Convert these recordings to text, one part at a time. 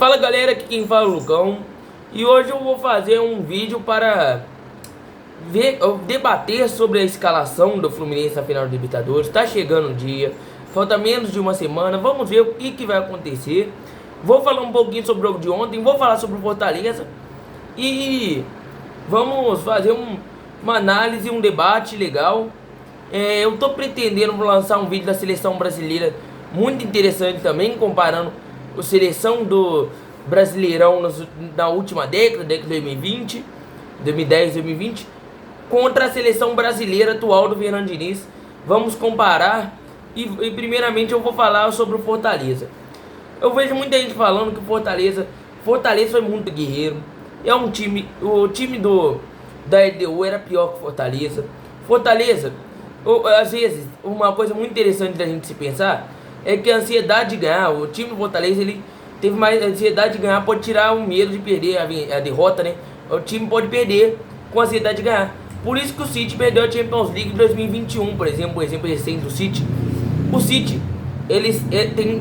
Fala galera, aqui quem fala é o Lucão. E hoje eu vou fazer um vídeo para debater sobre a escalação do Fluminense na final do Libertadores. Está chegando o dia, falta menos de uma semana, vamos ver o que vai acontecer. Vou falar um pouquinho sobre o jogo de ontem, vou falar sobre o Fortaleza e vamos fazer uma análise, um debate legal. Eu tô pretendendo lançar um vídeo da seleção brasileira muito interessante também, comparando a seleção do Brasileirão na última década de 2020, 2010, 2020, contra a seleção brasileira atual do Fernando Diniz. Vamos comparar e primeiramente eu vou falar sobre o Fortaleza. Eu vejo muita gente falando que o Fortaleza foi muito guerreiro. É um time, o time da LDU era pior que o Fortaleza. Fortaleza, às vezes, uma coisa muito interessante da gente se pensar é que a ansiedade de ganhar, o time do Fortaleza, ele teve mais ansiedade de ganhar, pode tirar o medo de perder a derrota, né? O time pode perder com a ansiedade de ganhar. Por isso que o City perdeu a Champions League de 2021, por exemplo, recente do City. O City, eles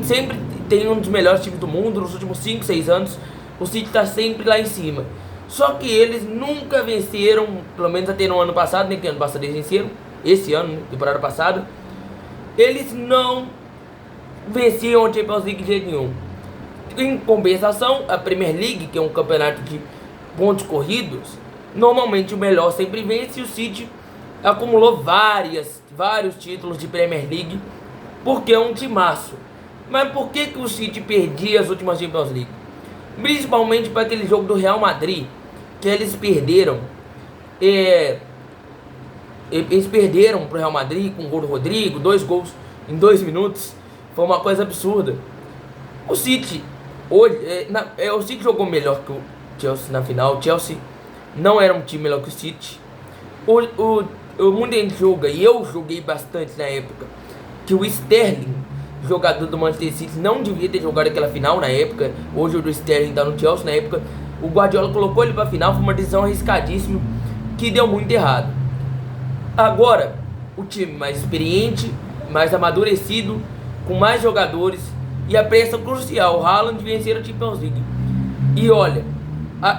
sempre tem um dos melhores times do mundo nos últimos 5, 6 anos. O City está sempre lá em cima. Só que eles nunca venceram, pelo menos até no ano passado, né? Que ano passado eles venceram, esse ano, né, temporada passada. Eles não venciam a Champions League de jeito nenhum. Em compensação, a Premier League, que é um campeonato de pontos corridos, normalmente o melhor sempre vence. E o City acumulou vários títulos de Premier League, porque é um timaço. Mas por que o City perdia as últimas Champions League? Principalmente para aquele jogo do Real Madrid, que eles perderam. Eles perderam pro Real Madrid com o gol do Rodrigo, 2 gols em 2 minutos. Foi uma coisa absurda. O City hoje, o City jogou melhor que o Chelsea na final. O Chelsea não era um time melhor que o City. Muita gente joga, e eu joguei bastante na época, que o Sterling, jogador do Manchester City, não devia ter jogado aquela final na época. Hoje o Sterling tá no Chelsea. Na época o Guardiola colocou ele pra final, foi uma decisão arriscadíssima que deu muito errado. Agora, o time mais experiente, mais amadurecido, com mais jogadores e a peça crucial, o Haaland, vencer a Champions League. E olha,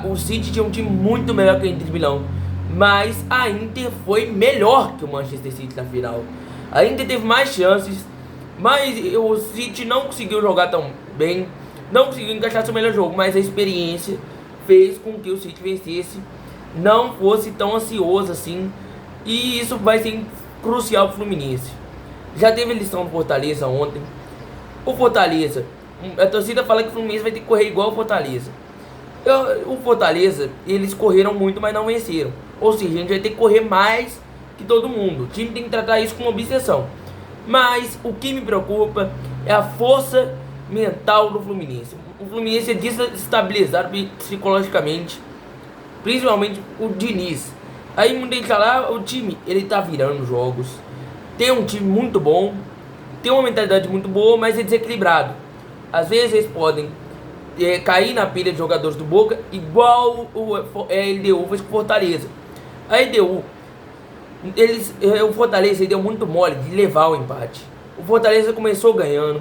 o City tinha um time muito melhor que a Inter de Milão, mas a Inter foi melhor que o Manchester City na final. A Inter teve mais chances, mas o City não conseguiu jogar tão bem, não conseguiu encaixar seu melhor jogo, mas a experiência fez com que o City vencesse, não fosse tão ansioso assim, e isso vai ser crucial para o Fluminense. Já teve lição do Fortaleza ontem. O Fortaleza, a torcida fala que o Fluminense vai ter que correr igual o Fortaleza. O Fortaleza, eles correram muito, mas não venceram. Ou seja, a gente vai ter que correr mais que todo mundo. O time tem que tratar isso como obsessão. Mas o que me preocupa é a força mental do Fluminense. O Fluminense é desestabilizado psicologicamente, principalmente o Diniz. Aí muita gente fala, o time, ele tá virando jogos. Tem um time muito bom, tem uma mentalidade muito boa, mas é desequilibrado. Às vezes eles podem cair na pilha de jogadores do Boca, igual a LDU fez com o Fortaleza. A LDU, o Fortaleza deu muito mole de levar o empate. O Fortaleza começou ganhando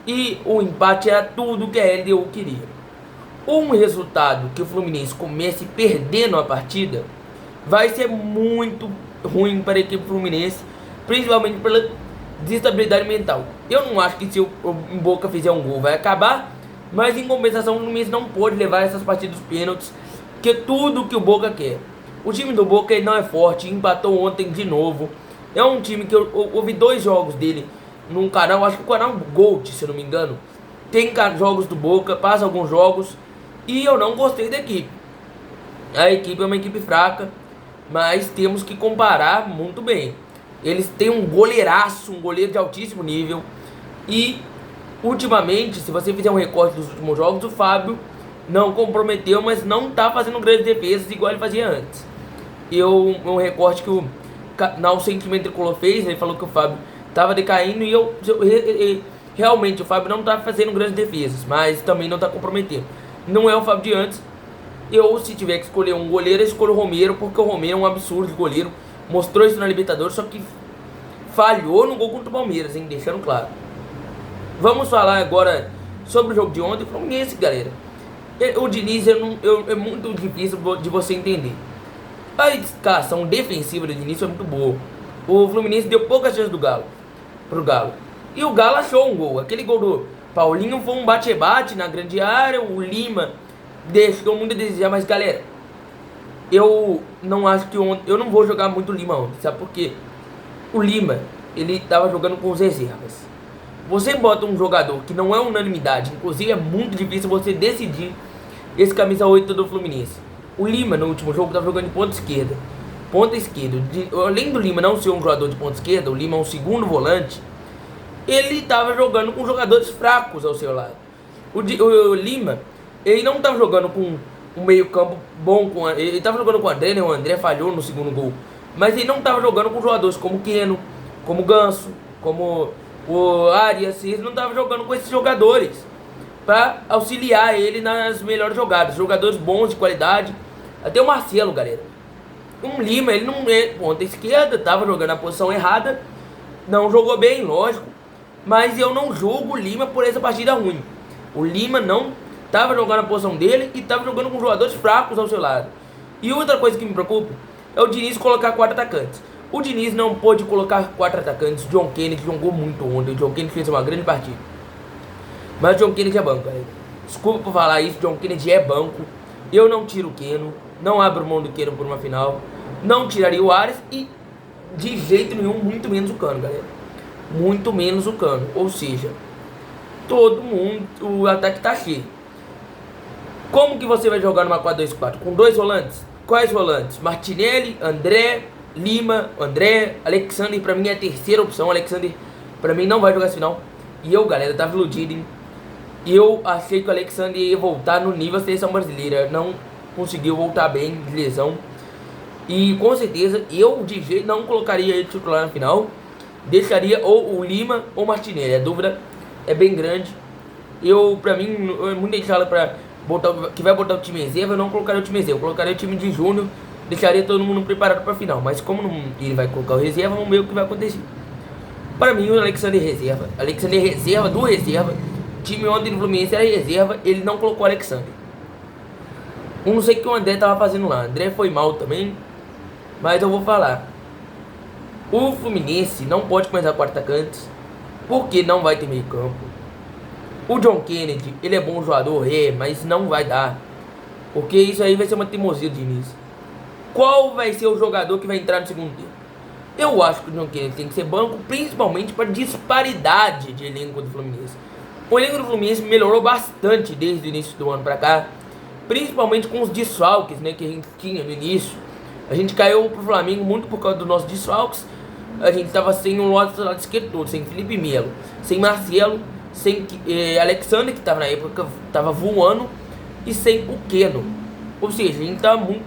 e o empate era tudo que a LDU queria. Um resultado que o Fluminense comece perdendo a partida vai ser muito ruim para a equipe Fluminense, principalmente pela desestabilidade mental. Eu não acho que se o Boca fizer um gol vai acabar, mas em compensação o Fluminense não pode levar essas partidas dos pênaltis, que é tudo que o Boca quer. O time do Boca ele não é forte, empatou ontem de novo. É um time que eu ouvi 2 jogos dele num canal, acho que o canal Gold, se eu não me engano. Tem jogos do Boca, passa alguns jogos, e eu não gostei da equipe. A equipe é uma equipe fraca, mas temos que comparar muito bem. Eles têm um goleiraço, um goleiro de altíssimo nível. E ultimamente, se você fizer um recorte dos últimos jogos, o Fábio não comprometeu, mas não tá fazendo grandes defesas igual ele fazia antes. Um recorte que o canal Sentimento Tricolor fez, ele falou que o Fábio tava decaindo, e realmente o Fábio não tá fazendo grandes defesas, mas também não tá comprometendo. Não é o Fábio de antes. Se tiver que escolher um goleiro, eu escolho o Romero, porque o Romero é um absurdo de goleiro. Mostrou isso na Libertadores, só que falhou no gol contra o Palmeiras, hein? Deixando claro. Vamos falar agora sobre o jogo de ontem. O Fluminense, galera, O Diniz é muito difícil de você entender. A escalação defensiva do Diniz foi muito boa. O Fluminense deu poucas chances pro Galo. E o Galo achou um gol. Aquele gol do Paulinho foi um bate-bate na grande área. O Lima deixou muito a desejar. Mas galera, eu não acho que ontem, eu não vou jogar muito o Lima ontem. Sabe por quê? O Lima, ele tava jogando com os reservas. Você bota um jogador que não é unanimidade, inclusive é muito difícil você decidir esse camisa 8 do Fluminense. O Lima no último jogo estava jogando de ponta esquerda. Ponta esquerda. Além do Lima não ser um jogador de ponta esquerda, o Lima é um segundo volante. Ele estava jogando com jogadores fracos ao seu lado. O Lima, ele não estava jogando com um meio campo bom. Ele estava jogando com o André, né? O André falhou no segundo gol. Mas ele não estava jogando com jogadores como Keno, como Ganso, como o Arias. Ele não estava jogando com esses jogadores para auxiliar ele nas melhores jogadas. Jogadores bons, de qualidade. Até o Marcelo, galera. O Lima, ele não é ponta esquerda, estava jogando na posição errada. Não jogou bem, lógico. Mas eu não julgo o Lima por essa partida ruim. O Lima não estava jogando na posição dele e estava jogando com jogadores fracos ao seu lado. E outra coisa que me preocupa é o Diniz colocar 4 atacantes. O Diniz não pôde colocar 4 atacantes. John Kennedy jogou muito ontem. O John Kennedy fez uma grande partida. Mas o John Kennedy é banco, galera. Desculpa por falar isso, John Kennedy é banco. Eu não tiro o Keno. Não abro mão do Keno por uma final. Não tiraria o Arias e de jeito nenhum, muito menos o Cano, galera. Muito menos o Cano. Ou seja, todo mundo, o ataque tá cheio. Como que você vai jogar numa 4-2-4? Com 2 volantes? Quais volantes? Martinelli, André, Lima, André, Alexander, pra mim é a terceira opção. Alexander, pra mim, não vai jogar esse final. E eu, galera, tava iludido, hein? Eu achei que o Alexander ia voltar no nível da seleção brasileira. Não conseguiu voltar bem de lesão. E com certeza, eu de jeito não colocaria ele titular na final. Deixaria ou o Lima ou o Martinelli. A dúvida é bem grande. Pra mim, muita gente fala que vai botar o time reserva. Eu não colocaria o time reserva. Eu colocaria o time de júnior. Deixaria todo mundo preparado pra final. Mas como ele vai colocar o reserva, vamos ver o que vai acontecer. Para mim, o Alexander é reserva. Alexander é reserva do reserva. O time ontem do Fluminense era reserva. Ele não colocou o Alexander. Eu não sei o que o André tava fazendo lá. O André foi mal também. Mas eu vou falar. O Fluminense não pode começar com atacantes. Porque não vai ter meio campo. O John Kennedy, ele é bom jogador, mas não vai dar. Porque isso aí vai ser uma teimosia do Diniz. Qual vai ser o jogador que vai entrar no segundo tempo? Eu acho que o John Kennedy tem que ser banco, principalmente para disparidade de elenco do Fluminense. O elenco do Fluminense melhorou bastante desde o início do ano para cá, principalmente com os desfalques, né, que a gente tinha no início. A gente caiu pro Flamengo muito por causa dos nossos desfalques. A gente tava sem o lado esquerdo todo, sem Felipe Melo, sem Marcelo, sem Alexander, que tava na época tava voando, e sem o Keno. Ou seja, a gente tava muito.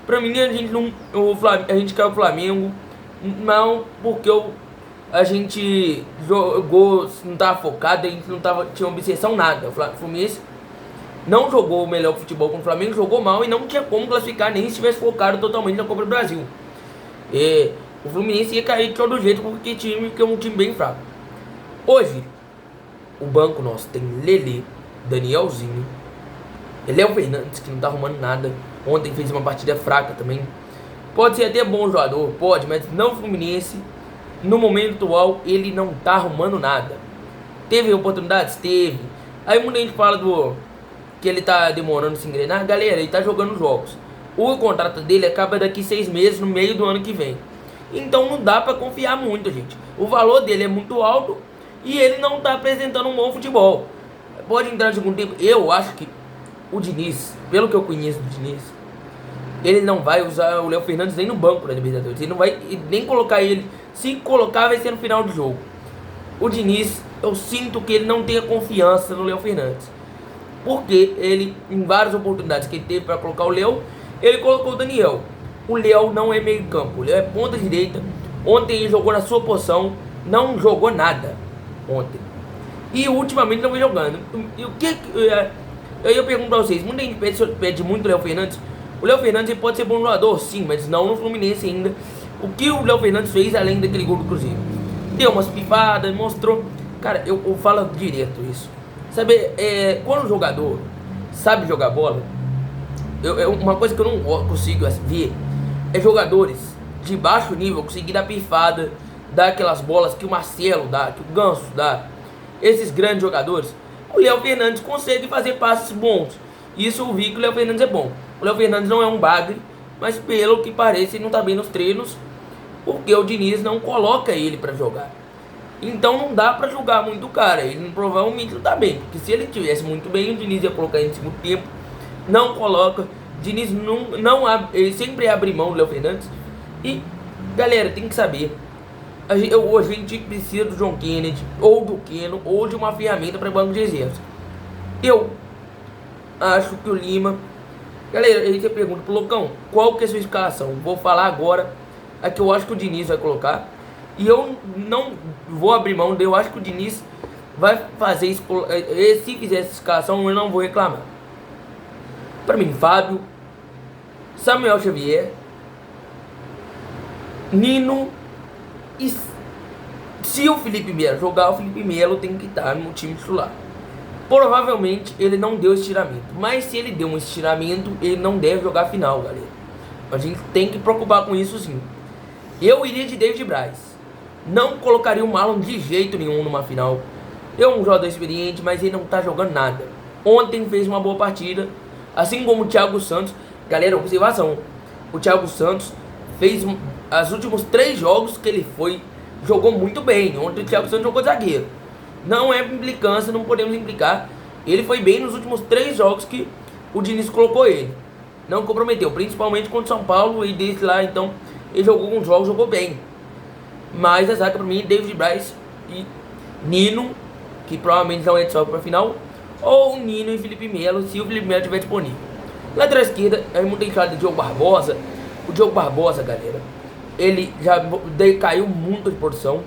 Pra mim, a gente caiu pro Flamengo. Não, porque a gente jogou, não tava focado, a gente não tinha obsessão nada. O Fluminense não jogou o melhor futebol com o Flamengo, jogou mal e não tinha como classificar nem se tivesse focado totalmente na Copa do Brasil. O Fluminense ia cair de todo jeito porque é um time bem fraco. Hoje, o banco nosso tem Lelê, Danielzinho, Léo Fernandes, que não tá arrumando nada. Ontem fez uma partida fraca também. Pode ser até bom jogador, pode, mas não Fluminense. No momento atual, ele não tá arrumando nada. Teve oportunidades? Teve. Aí muita gente fala que ele tá demorando se engrenar. Galera, ele tá jogando jogos. O contrato dele acaba daqui 6 meses, no meio do ano que vem. Então não dá pra confiar muito, gente. O valor dele é muito alto e ele não tá apresentando um bom futebol. Pode entrar no segundo tempo. Eu acho que o Diniz, pelo que eu conheço do Diniz, ele não vai usar o Léo Fernandes nem no banco da Libertadores. Ele não vai nem colocar ele. Se colocar, vai ser no final do jogo. O Diniz, eu sinto que ele não tem a confiança no Léo Fernandes. Porque ele, em várias oportunidades que ele teve para colocar o Léo, ele colocou o Daniel. O Léo não é meio campo, o Léo é ponta direita. Ontem ele jogou na sua posição, não jogou nada ontem. E ultimamente não vem jogando. E o que eu pergunto pra vocês, muita gente pede muito o Léo Fernandes. O Léo Fernandes pode ser bom jogador, sim, mas não no Fluminense ainda. O que o Léo Fernandes fez além daquele gol do Cruzeiro? Deu umas pifadas, mostrou. Cara, eu falo direto isso. Sabe, quando o jogador sabe jogar bola. Uma coisa que eu não consigo ver é jogadores de baixo nível conseguir dar pifada, dar aquelas bolas que o Marcelo dá, que o Ganso dá. Esses grandes jogadores, o Léo Fernandes consegue fazer passes bons. Isso eu vi que o Léo Fernandes é bom. O Léo Fernandes não é um bagre, mas pelo que parece ele não tá bem nos treinos, porque o Diniz não coloca ele pra jogar. Então não dá pra julgar muito o cara. Ele provavelmente não tá bem, porque se ele tivesse muito bem, o Diniz ia colocar ele no segundo tempo. Não coloca. Diniz não abre, ele sempre abre mão do Léo Fernandes. E galera, tem que saber, a gente precisa do John Kennedy, ou do Keno, ou de uma ferramenta para banco de reservas. Eu acho que o Lima... Galera, aí você pergunta pro Locão, qual que é a sua escalação? Vou falar agora a que eu acho que o Diniz vai colocar. E eu não vou abrir mão, eu acho que o Diniz vai fazer isso. Se fizer essa escalação, eu não vou reclamar. Para mim, Fábio, Samuel Xavier, Nino. E se o Felipe Melo jogar, o Felipe Melo tem que estar no time titular. Provavelmente ele não deu estiramento, mas se ele deu um estiramento, ele não deve jogar a final, galera. A gente tem que preocupar com isso sim. Eu iria de David Braz. Não colocaria o Marlon de jeito nenhum numa final. É um jogador experiente, mas ele não tá jogando nada. Ontem fez uma boa partida, assim como o Thiago Santos. Galera, observação, o Thiago Santos fez os últimos 3 jogos que ele jogou muito bem. Ontem o Thiago Santos jogou de zagueiro. Não é implicância, não podemos implicar. Ele foi bem nos últimos 3 jogos que o Diniz colocou ele. Não comprometeu, principalmente contra o São Paulo. E desde lá, então, ele jogou alguns jogos, jogou bem. Mas a zaga pra mim, David Braz e Nino, que provavelmente não é de salvo pra final. Ou Nino e Felipe Melo, se o Felipe Melo estiver disponível. Lateral esquerda, é muito deixado de Diogo Barbosa. O Diogo Barbosa, galera, ele já decaiu muito de produção,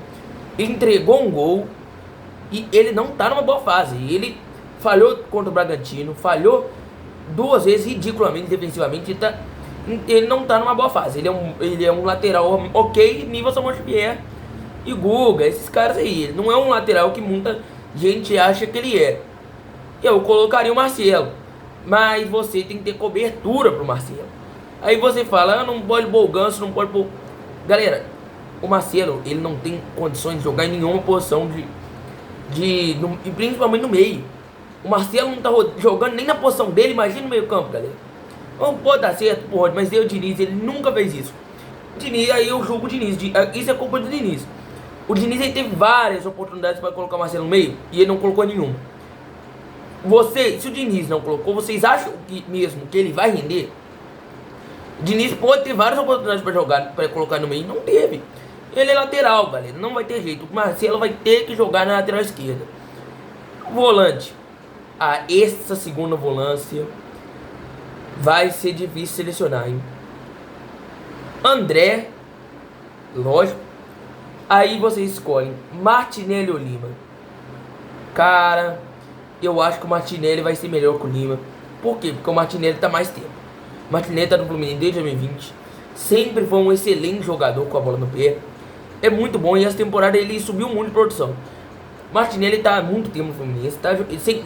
entregou um gol e ele não tá numa boa fase. Ele falhou contra o Bragantino, falhou 2 vezes ridiculamente defensivamente. Ele não tá numa boa fase. Ele é um lateral ok, nível Samuel Xavier e Guga, esses caras aí. Ele não é um lateral que muita gente acha que ele é. Eu colocaria o Marcelo, mas você tem que ter cobertura pro Marcelo. Aí você fala, não pode pôr o Ganso, não pode pôr... Galera, o Marcelo, ele não tem condições de jogar em nenhuma posição e principalmente no meio. O Marcelo não tá jogando nem na posição dele, imagina no meio campo, galera. Não pode dar certo, porra, mas o Diniz, ele nunca fez isso. Diniz, aí eu julgo o Diniz, isso é culpa do Diniz. O Diniz, ele teve várias oportunidades para colocar o Marcelo no meio e ele não colocou nenhuma. Se o Diniz não colocou, vocês acham que mesmo que ele vai render? O Diniz pode ter várias oportunidades para jogar, para colocar no meio, não teve. Ele é lateral, galera, não vai ter jeito. O Marcelo vai ter que jogar na lateral esquerda. Volante. Essa segunda volância vai ser difícil selecionar, hein? André, lógico. Aí vocês escolhem Martinelli ou Lima. Cara, eu acho que o Martinelli vai ser melhor que o Lima. Por quê? Porque o Martinelli tá mais tempo. O Martinelli tá no Fluminense desde 2020. Sempre foi um excelente jogador com a bola no pé. É muito bom e essa temporada ele subiu muito de produção. O Martinelli tá há muito tempo no Fluminense.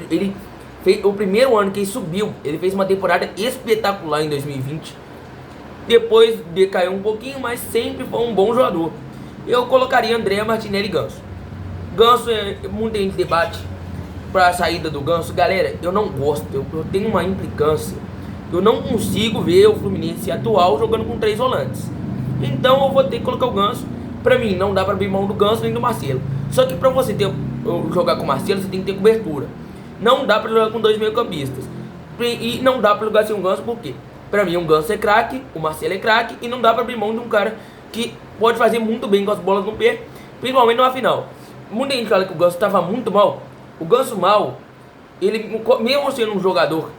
Ele fez o primeiro ano que ele subiu. Ele fez uma temporada espetacular em 2020. Depois decaiu um pouquinho, mas sempre foi um bom jogador. Eu colocaria André, Martinelli e Ganso. Ganso, muita gente debate para a saída do Ganso. Galera, eu não gosto. Eu tenho uma implicância. Eu não consigo ver o Fluminense atual jogando com 3 volantes. Então eu vou ter que colocar o Ganso. Pra mim, não dá pra abrir mão do Ganso nem do Marcelo. Só que pra você jogar com o Marcelo, você tem que ter cobertura. Não dá pra jogar com 2 meio-campistas. E não dá pra jogar sem um Ganso, por quê? Pra mim, um Ganso é craque, o Marcelo é craque. E não dá pra abrir mão de um cara que pode fazer muito bem com as bolas no pé, principalmente numa final. Muita gente fala que o Ganso tava muito mal. O Ganso mal, ele, mesmo sendo um jogador,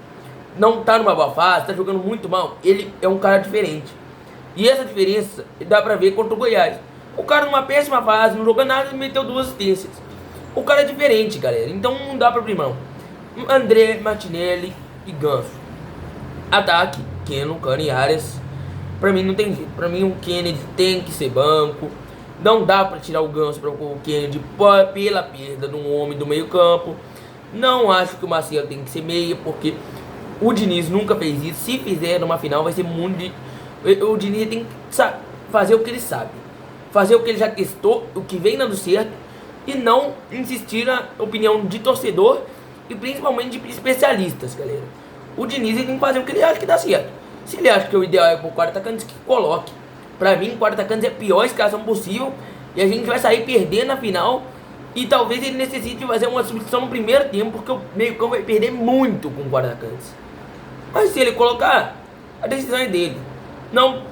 não tá numa boa fase, tá jogando muito mal, ele é um cara diferente. E essa diferença dá pra ver contra o Goiás. O cara numa péssima fase, não jogou nada e meteu 2 assistências. O cara é diferente, galera. Então não dá pra abrir mão. André, Martinelli e Ganso. Ataque, Keno, Cano e Arias. Pra mim não tem jeito. Pra mim o Kennedy tem que ser banco. Não dá pra tirar o Ganso para o Kennedy pela perda de um homem do meio campo. Não acho que o Marcelo tem que ser meia, porque O Diniz nunca fez isso. Se fizer numa final, vai ser muito. O Diniz tem que fazer o que ele sabe, fazer o que ele já testou, o que vem dando certo, e não insistir na opinião de torcedor e principalmente de especialistas, galera. O Diniz ele tem que fazer o que ele acha que dá certo. Se ele acha que o ideal é pro quarto atacante, que coloque. Pra mim, o quarto atacante é a pior escalação possível e a gente vai sair perdendo na final. E talvez ele necessite fazer uma substituição no primeiro tempo, porque o meio-campo vai perder muito com o quarto atacante. Mas se ele colocar, a decisão é dele. Não,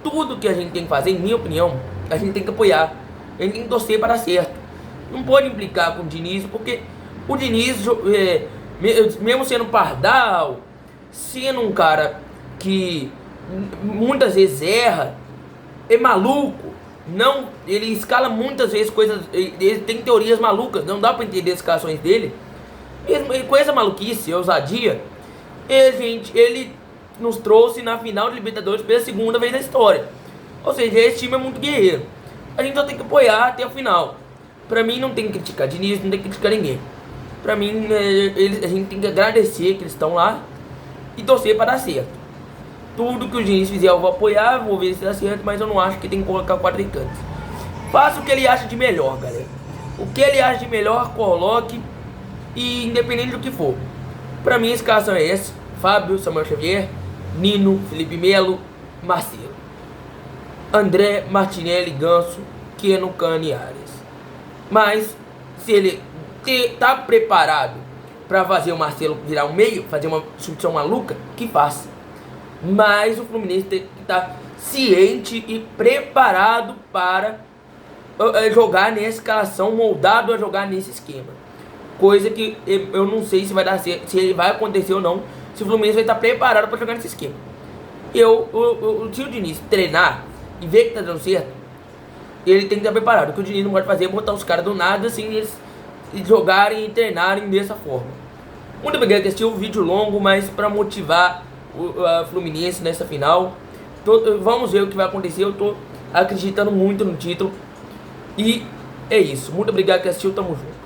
tudo que a gente tem que fazer, em minha opinião, a gente tem que apoiar. A gente tem que torcer para dar certo. Não pode implicar com o Diniz, porque o Diniz, mesmo sendo pardal, sendo um cara que muitas vezes erra, é maluco. Não, ele escala muitas vezes coisas, ele tem teorias malucas, não dá pra entender as escalações dele. Mesmo com essa maluquice, ousadia, ele nos trouxe na final de Libertadores pela segunda vez na história. Ou seja, esse time é muito guerreiro. A gente só tem que apoiar até o final. Pra mim não tem que criticar Diniz, não tem que criticar ninguém. Pra mim, a gente tem que agradecer que eles estão lá e torcer para dar certo. Tudo que o Diniz fizer eu vou apoiar, vou ver se dá certo, mas eu não acho que tem que colocar o quatro atacantes. Faça o que ele acha de melhor, galera. O que ele acha de melhor, coloque, e independente do que for. Pra mim a escalação é essa: Fábio, Samuel Xavier, Nino, Felipe Melo, Marcelo, André, Martinelli, Ganso, Keno, Cano e Arias. Mas se ele tá preparado para fazer o Marcelo virar um meio, fazer uma substituição maluca, que faça. Mas o Fluminense tem que estar ciente e preparado para jogar nessa escalação, moldado a jogar nesse esquema. Coisa que eu não sei se vai dar certo, se vai acontecer ou não, se o Fluminense vai estar preparado para jogar nesse esquema. Se o Diniz treinar e ver que tá dando certo, ele tem que estar preparado. O que o Diniz não pode fazer é botar os caras do nada assim, eles jogarem e treinarem dessa forma. Muito obrigado por assistir o vídeo longo, mas para motivar o Fluminense nessa final. Vamos ver o que vai acontecer. Eu tô acreditando muito no título. E é isso. Muito obrigado por assistir. Tamo junto.